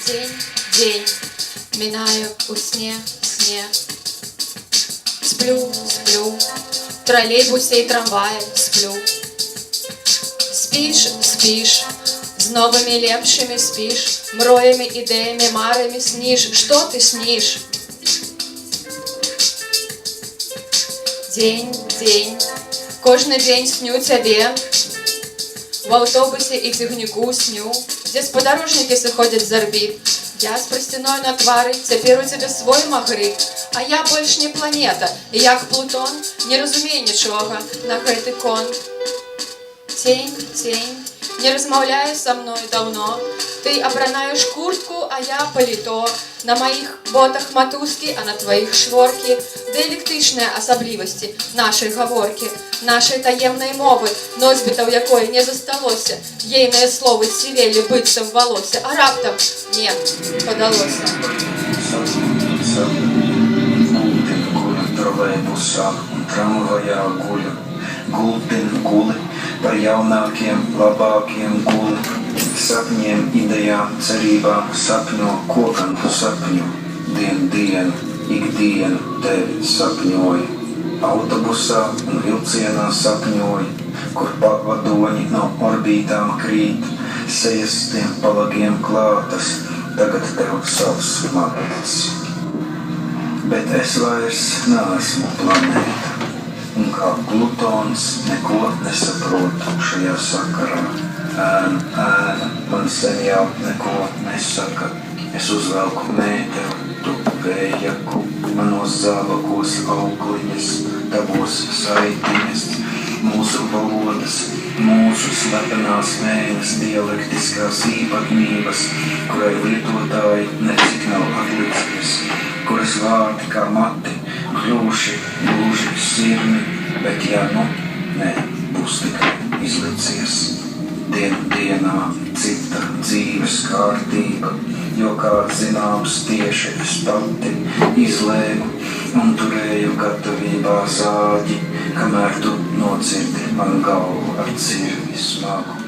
день, минаю у сне. Сплю, в троллейбусе и трамвае сплю. Спишь, з новыми лепшими спишь, мроями, идеями, марами снишь. Что ты снишь? День, кожны день сню цябе. В аўтобусе і цягніку сню, дзе спадарожнікі сыходзяць з арбіт. Я з прасцяной на твары, цяпер у цябе свой магрит. А я больш не планета, і як Плутон не разумею нічога на гэты конт. Тень, не размаўляе са мной даўно. Ты апранаеш куртку, а я паліто. На маіх ботах матузкі, а на тваіх шворкі. Дыялектычныя асаблівасці нашай гаворкі, нашай таемнай мовы, носьбітаў якой не засталося. Ейныя словы сівелі быццам валося, а раптам не падалося. Guli par jaunākiem, labākiem guli. Sapņiem, idejām, cerībām sapņo, kokam sapņo. Dienu, ikdienu tevi sapņoju. Autobusā un vilcienā sapņoju, kur pavadoņi no orbītām krīt. Sejas tiem palagiem klātas, tagad tev savs magnets. Bet es vairs neesmu planēta. Un kā Plutons neko nesaprotu šajā sakarā. Ēna man sen jau neko nesaka. Es uzvelku mēteru, tu vējaku, manos zābakos augliņas, tavos saitiņas, mūsu valodas, mūsu slepenās mēnes dialektiskās īpatnības, kurai lietotāji necik nav atlicis, kuras vārdi kā mati, kļūši, gluži sirmi, bet ja būs tikai izlicies. Dienā cita dzīves kārtība, jo kā zināms tieši es pati izlēmu un turēju gatavībā zāģi, kamēr tu nocirti man galvu ar cirvi smagu.